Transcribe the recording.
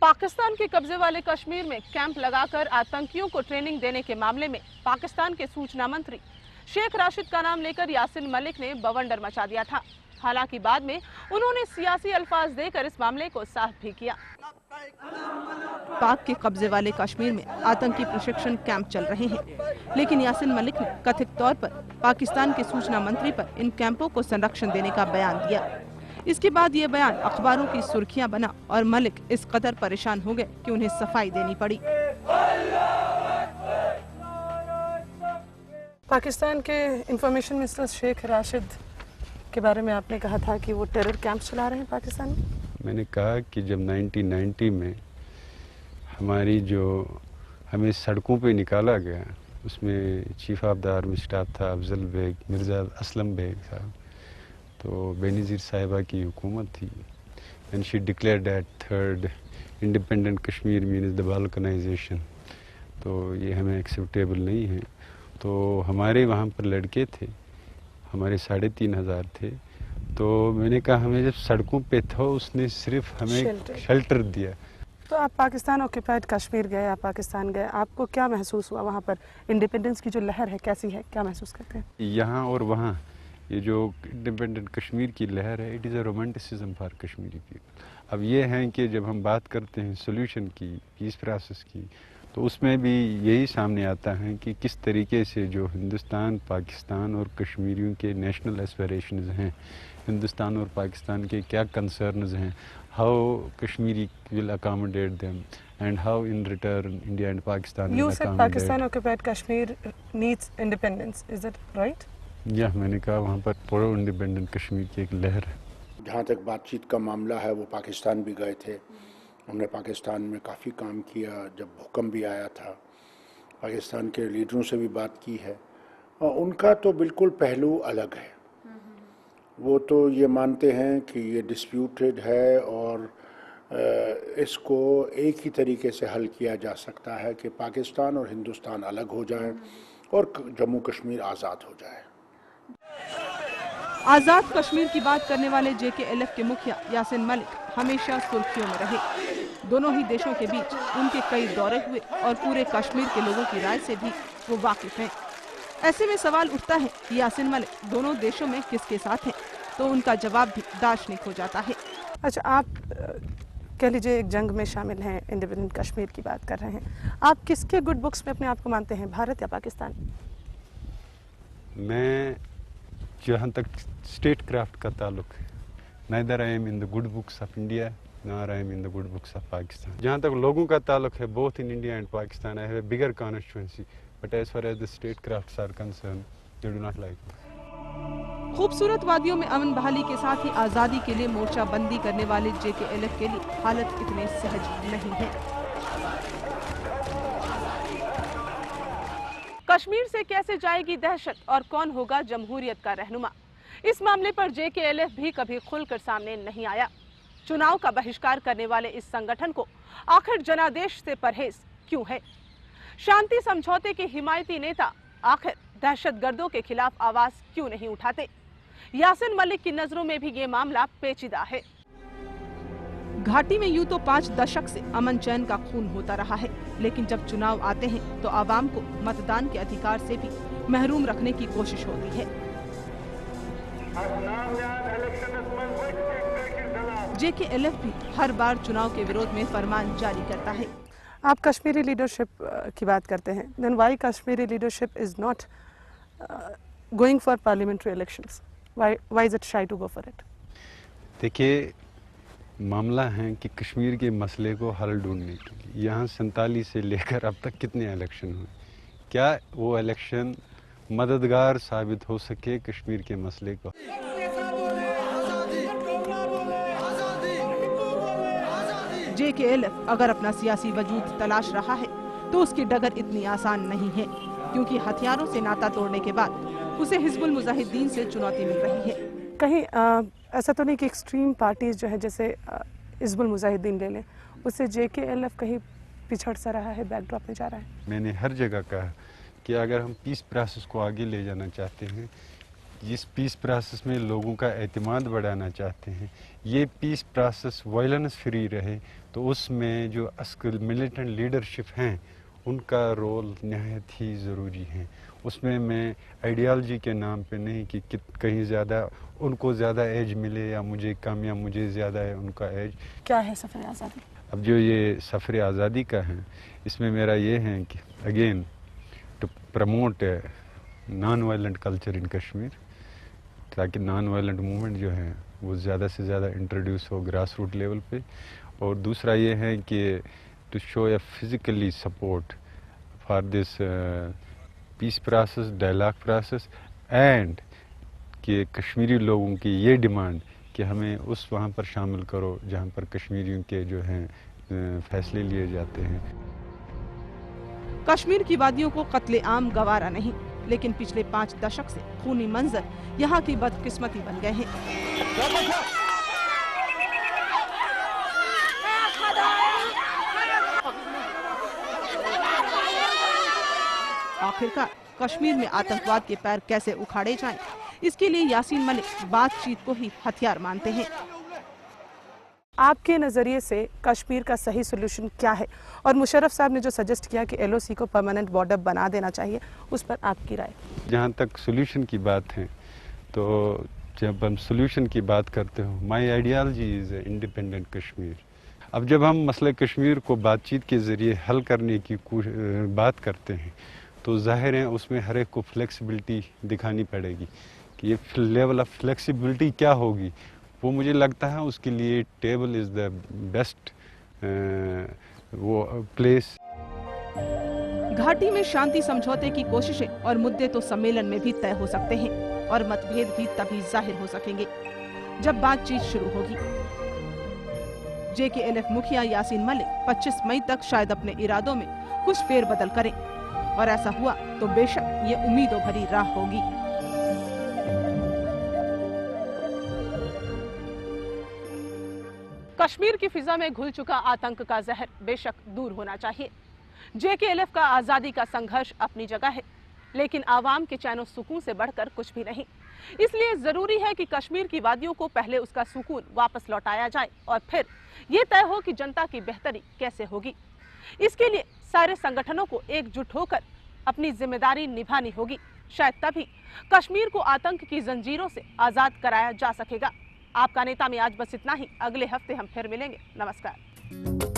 पाकिस्तान के कब्जे वाले कश्मीर में कैंप लगाकर आतंकियों को ट्रेनिंग देने के मामले में पाकिस्तान के सूचना मंत्री शेख राशिद का नाम लेकर यासिन मलिक ने बवंडर मचा दिया था। हालांकि बाद में उन्होंने सियासी अल्फाज देकर इस मामले को साफ भी किया। पाक के कब्जे वाले कश्मीर में आतंकी प्रशिक्षण कैंप चल रहे हैं, लेकिन यासिन मलिक ने कथित तौर पर पाकिस्तान के सूचना मंत्री पर इन कैंपों को संरक्षण देने का बयान दिया। इसके बाद ये बयान अखबारों की सुर्खियां बना और मलिक इस कदर परेशान हो गए कि उन्हें सफाई देनी पड़ी। पाकिस्तान के इंफॉर्मेशन मिनिस्टर शेख राशिद के बारे में आपने कहा था कि वो टेरर कैंप चला रहे हैं पाकिस्तान में। मैंने कहा कि जब 1990 में हमें सड़कों पे निकाला गया, उसमें chief of the army staff था अफजल बेग, मिर्ज़ा असलम बेग साहब, तो बेनज़ीर साहिबा की हुकूमत थी। And she declared that third independent Kashmir means the balkanisation, तो ये हमें एक्सेप्टेबल नहीं है। तो हमारे वहाँ पर लड़के थे, हमारे 3500 थे। तो मैंने कहा हमें जब सड़कों पे था उसने सिर्फ हमें शेल्टर दिया। तो आप पाकिस्तान ऑक्यूपाइड कश्मीर गए, आप पाकिस्तान गए, आपको क्या महसूस हुआ वहाँ पर? इंडिपेंडेंस की जो लहर है कैसी है, क्या महसूस करते हैं? यहाँ और वहाँ ये जो इंडिपेंडेंट कश्मीर की लहर है, it is a romanticism for Kashmiri people. अब ये है कि जब हम बात करते हैं सोल्यूशन की, पीस प्रोसेस की, तो उसमें भी यही सामने आता है कि किस तरीके से जो हिंदुस्तान, पाकिस्तान और कश्मीरियों के नेशनल एस्पिरेशंस हैं, हिंदुस्तान और पाकिस्तान के क्या कंसर्न्स हैं, how Kashmiri will accommodate them and how in return India and Pakistan You said Pakistan occupied Kashmir needs independence, is that right? या मैंने कहा वहाँ पर प्रो इंडिपेंडेंट कश्मीर की एक लहर है। जहाँ तक बातचीत का मामला है, वो पाकिस्तान भी गए थे, हमने पाकिस्तान में काफ़ी काम किया। जब भूकंप भी आया था, पाकिस्तान के लीडरों से भी बात की है, और उनका तो बिल्कुल पहलू अलग है। वो तो ये मानते हैं कि ये डिस्प्यूटेड है और इसको एक ही तरीके से हल किया जा सकता है कि पाकिस्तान और हिंदुस्तान अलग हो जाए और जम्मू कश्मीर आज़ाद हो जाए। आजाद कश्मीर की बात करने वाले JKLF के मुखिया यासिन मलिक हमेशा सुर्खियों में रहे। दोनों ही देशों के बीच उनके कई दौरे हुए और पूरे कश्मीर के लोगों की राय से भी वो वाकिफ हैं। ऐसे में सवाल उठता है कि यासिन मलिक दोनों देशों में किसके साथ हैं, तो उनका जवाब भी दार्शनिक हो जाता है। अच्छा, आप कह लीजिए एक जंग में शामिल हैं, इंडिपेंडेंट कश्मीर की बात कर रहे हैं, आप किसके गुड बुक्स में अपने आप को मानते हैं, भारत या पाकिस्तान? मैं जहाँ तक स्टेट क्राफ्ट का ताल्लुक है, neither I am in the good books of India nor I am in the good books of Pakistan. जहाँ तक लोगों का ताल्लुक है, both in India and Pakistan I have a bigger constituency, but as far as the state crafts are concern, they do not like me. खूबसूरत वादियों में अमन बहाली के साथ ही आजादी के लिए मोर्चा बंदी करने वाले JKLF के लिए हालत इतने सहज नहीं है। कश्मीर से कैसे जाएगी दहशत और कौन होगा जमहूरियत का रहनुमा, इस मामले पर JKLF भी कभी खुलकर सामने नहीं आया। चुनाव का बहिष्कार करने वाले इस संगठन को आखिर जनादेश से परहेज क्यों है? शांति समझौते के हिमायती नेता आखिर दहशतगर्दों के खिलाफ आवाज क्यों नहीं उठाते? यासिन मलिक की नजरों में भी ये मामला पेचीदा है। घाटी में यूं तो 5 दशक से अमन चैन का खून होता रहा है, लेकिन जब चुनाव आते हैं तो आवाम को मतदान के अधिकार से भी महरूम रखने की कोशिश होती है। JKLF भी हर बार चुनाव के विरोध में फरमान जारी करता है। आप कश्मीरी लीडरशिप की बात करते हैं, then why Kashmiri leadership is not going for parliamentary elections? Why is it shy to go for it? देखिए, मामला है कि कश्मीर के मसले को हल ढूंढने के लिए यहाँ 47 से लेकर अब तक कितने इलेक्शन हुए, क्या वो इलेक्शन मददगार साबित हो सके कश्मीर के मसले को? JKLF अगर अपना सियासी वजूद तलाश रहा है तो उसकी डगर इतनी आसान नहीं है, क्योंकि हथियारों से नाता तोड़ने के बाद उसे हिजबुल मुजाहिदीन से चुनौती मिल रही है। कहीं ऐसा तो नहीं कि एक्सट्रीम पार्टीज जो है, जैसे हिजबुल मुजाहिदीन ले लें, उससे JKLF कहीं पिछड़ सा रहा है, बैकड्रॉप में जा रहा है? मैंने हर जगह कहा कि अगर हम पीस प्रोसेस को आगे ले जाना चाहते हैं, जिस पीस प्रोसेस में लोगों का एतमाद बढ़ाना चाहते हैं, ये पीस प्रोसेस वायलेंस फ्री रहे, तो उसमें जो असकल मिलिटेंट लीडरशिप हैं उनका रोल नहायत ही ज़रूरी है। उसमें मैं आइडियालजी के नाम पे नहीं कि कहीं ज़्यादा उनको ज़्यादा एज मिले या मुझे कम या मुझे ज़्यादा है उनका एज। क्या है सफ़र आज़ादी? अब जो ये सफ़र आज़ादी का है, इसमें मेरा ये है कि again to promote non violent culture in Kashmir, ताकि नॉन वायलेंट मूवमेंट जो है वो ज़्यादा से ज़्यादा इंट्रोड्यूस हो ग्रास रूट लेवल पे। और दूसरा ये है कि to show a physically support for this peace process, dialogue process, and कि कश्मीरी लोगों की ये डिमांड कि हमें उस वहाँ पर शामिल करो जहाँ पर कश्मीरियों के जो हैं फैसले लिए जाते हैं। कश्मीर की वादियों को कत्ले-आम गवारा नहीं, लेकिन पिछले 5 दशक से खूनी मंजर यहाँ की बदकिस्मती बन गए हैं। आखिरकार कश्मीर में आतंकवाद के पैर कैसे उखाड़े जाएं, इसके लिए यासीन मलिक बातचीत को ही हथियार मानते हैं। आपके नज़रिए से कश्मीर का सही सोल्यूशन क्या है? और मुशर्रफ साहब ने जो सजेस्ट किया कि LOC को परमानेंट बॉर्डर बना देना चाहिए, उस पर आपकी राय? जहाँ तक सोल्यूशन की बात है, तो जब हम सोल्यूशन की बात करते हो, माई आइडियालजी इज़ इंडिपेंडेंट कश्मीर। अब जब हम मसले कश्मीर को बातचीत के ज़रिए हल करने की बात करते हैं, तो ज़ाहिर है उसमें हर एक को फ्लेक्सिबिलिटी दिखानी पड़ेगी कि ये लेवल ऑफ फ्लेक्सिबिलिटी क्या होगी। वो मुझे लगता है उसके लिए टेबल इज़ द बेस्ट वो प्लेस। घाटी में शांति समझौते की कोशिशें और मुद्दे तो सम्मेलन में भी तय हो सकते हैं और मतभेद भी तभी जाहिर हो सकेंगे जब बातचीत शुरू होगी। JKLF मुखिया यासीन मलिक 25 मई तक शायद अपने इरादों में कुछ फेरबदल करें, और ऐसा हुआ तो बेशक ये उम्मीदों भरी राह होगी। कश्मीर की फिजा में घुल चुका आतंक का जहर बेशक दूर होना चाहिए। JKLF का आजादी का संघर्ष अपनी जगह है, लेकिन आवाम के चैन और सुकून से बढ़कर कुछ भी नहीं। इसलिए जरूरी है कि कश्मीर की वादियों को पहले उसका सुकून वापस लौटाया जाए और फिर ये तय हो कि जनता की बेहतरी कैसे होगी। इसके लिए सारे संगठनों को एकजुट होकर अपनी जिम्मेदारी निभानी होगी। शायद तभी कश्मीर को आतंक की जंजीरों से आजाद कराया जा सकेगा। आपका नेता में आज बस इतना ही। अगले हफ्ते हम फिर मिलेंगे। नमस्कार।